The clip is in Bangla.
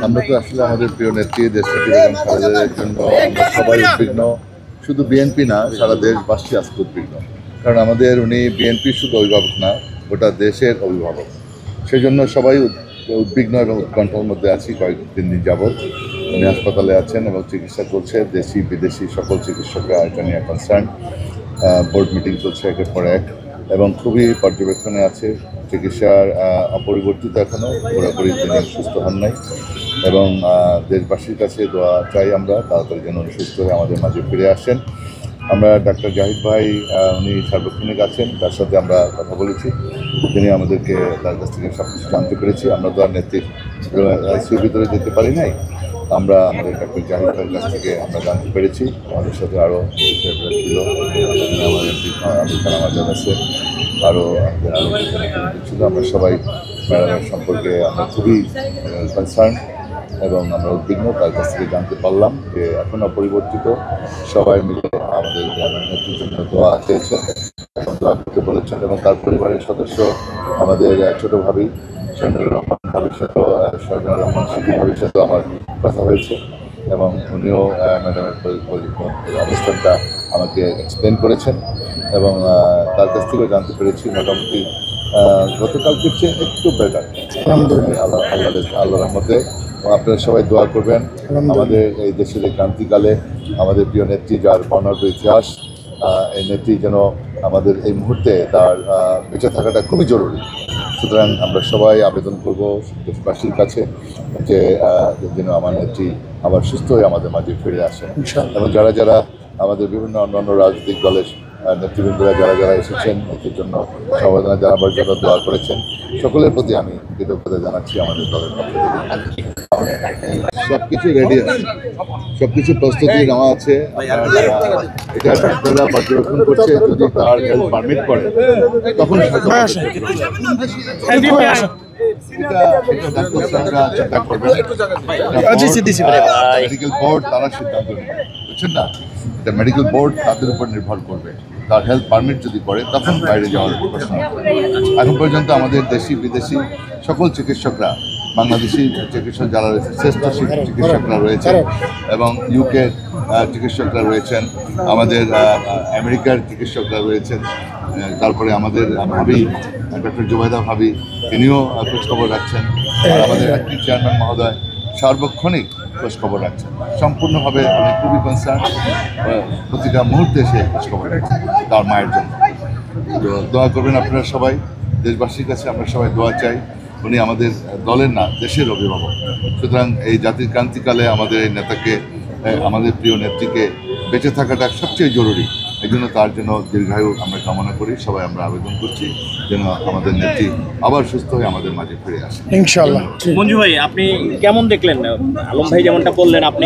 আমরা তো আসলে আমাদের প্রিয় নেত্রী দেশনেত্রী বেগম খালেদার জন্য আমরা সবাই উদ্বিগ্ন। শুধু বিএনপি না, সারা দেশবাসী আজকে উদ্বিগ্ন। কারণ আমাদের উনি বিএনপির শুধু অভিভাবক না, গোটা দেশের অভিভাবক। সেই জন্য সবাই উদ্বিগ্ন এবং উৎকণ্ঠার মধ্যে আছি। কয়েকদিন যাবৎ উনি হাসপাতালে আছেন এবং চিকিৎসা চলছে। দেশি বিদেশি সকল চিকিৎসকরা এটা নিয়ে কনসার্ন। বোর্ড মিটিং চলছে একের পর এক এবং খুবই পর্যবেক্ষণে আছে। চিকিৎসার অপরিবর্তিত এখনও, পুরোপুরি তিনি সুস্থ হন নাই এবং দেশবাসীর কাছে দোয়া চাই আমরা তাড়াতাড়ি যেন সুস্থ হয়ে আমাদের মাঝে ফিরে আসেন। আমরা ডাক্তার জাহিদ ভাই, উনি সার্বক্ষণিক আছেন, তার সাথে আমরা কথা বলেছি। তিনি আমাদেরকে তার কাছ থেকে সব কিছু জানতে পেরেছি। আমরা তো আর নেত্রীর আইসিইউর ভিতরে যেতে পারি নাই। আমরা আমাদের ডাক্তার জাহিদ ভাইয়ের কাছ থেকে আমরা জানতে পেরেছি। আমাদের সাথে আরও ছিল, আমাদের আমাদের আছে আরও ছিল। আমরা সবাই ম্যাডামের সম্পর্কে আমরা খুবই কনসার্ন এবং আমরা উদ্বিগ্ন। তার কাছ থেকে জানতে পারলাম যে এখন অপরিবর্তিত সবাই মিলে আমাদের নেত্রীর জন্য দোয়া চেয়েছেন এবং দোয়া করতে বলেছেন এবং তার পরিবারের সদস্য আমাদের ছোটো ভাবি সৈনুর রহমান ভাবির সাথেও সৈনুর রহমান সিদ্দি ভাবির সাথেও আমার কথা হয়েছে এবং উনিও ম্যাডামের অবস্থানটা আমাকে এক্সপ্লেন করেছেন এবং তার কাছ থেকেও জানতে পেরেছি মোটামুটি গতকালকের চেয়ে একটু বেটার। আল্লাহ রহমতে আপনারা সবাই দোয়া করবেন আমাদের এই দেশের এই ক্রান্তিকালে আমাদের প্রিয় নেত্রী, যার বর্ণাঢ্য ইতিহাস, এই নেত্রী যেন আমাদের এই মুহূর্তে তার বেঁচে থাকাটা খুবই জরুরি। সুতরাং আমরা সবাই আবেদন করব দেশবাসীর কাছে যে যেন আমার নেত্রী আবার সুস্থ হয়ে আমাদের মাঝে ফিরে আসেন এবং যারা যারা আমাদের বিভিন্ন অন্যান্য রাজনৈতিক দলের নেতৃবৃন্দরা যারা যারা এসেছেন এটির জন্য সমবেদনা জানাবার জন্য দোয়া করেছেন, সকলের প্রতি আমি কৃতজ্ঞতা জানাচ্ছি। আমাদের দলের পক্ষ থেকে সব কিছু রেডি আছে, সব কিছু প্রস্তুতি নেওয়া আছে। এটা ডাক্তাররা পর্যবেক্ষণ করছে, যদি তার হেলথ পারমিট করে তখন মেডিকেল বোর্ড তারা সিদ্ধান্ত নেবে, বুঝছেন না? এটা মেডিকেল বোর্ড তাদের উপর নির্ভর করবে। তার হেলথ পারমিট যদি করে তখন বাইরে যাওয়ার প্রশ্ন। এখন পর্যন্ত আমাদের দেশি বিদেশি সকল চিকিৎসকরা, বাংলাদেশি চিকিৎসক যারা রয়েছে, শ্রেষ্ঠ চিকিৎসকরা রয়েছেন এবং ইউকে চিকিৎসকরা রয়েছেন, আমাদের আমেরিকার চিকিৎসকরা রয়েছেন, তারপরে আমাদের ভাবি ডক্টর জুবাইদা ভাবি, তিনিও খোঁজখবর রাখছেন। আর আমাদের অ্যাক্টিং চেয়ারম্যান মহোদয় সার্বক্ষণিক খোঁজখবর রাখছেন। সম্পূর্ণভাবে আমি খুবই কনসার্ন, প্রতিটা মুহূর্তে সে খোঁজখবর রাখছেন তার মায়ের জন্য। তো দোয়া করবেন আপনারা সবাই, দেশবাসীর কাছে আমরা সবাই দোয়া চাই। উনি আমাদের দলের না, দেশের অভিভাবক। সুতরাং এই জাতির ক্রান্তিকালে আমাদের এই নেতাকে, আমাদের প্রিয় নেত্রীকে বেঁচে থাকাটা সবচেয়ে জরুরি। এই জন্য তার জন্য দীর্ঘায়ু আমরা কামনা করি। সবাই আমরা আবেদন করছি যেন আমাদের নেত্রী আবার সুস্থ হয়ে আমাদের মাঝে ফিরে আসে ইনশাআল্লাহ। মঞ্জু ভাই, আপনি কেমন দেখলেন? আলম ভাই যেমনটা বললেন, আপনি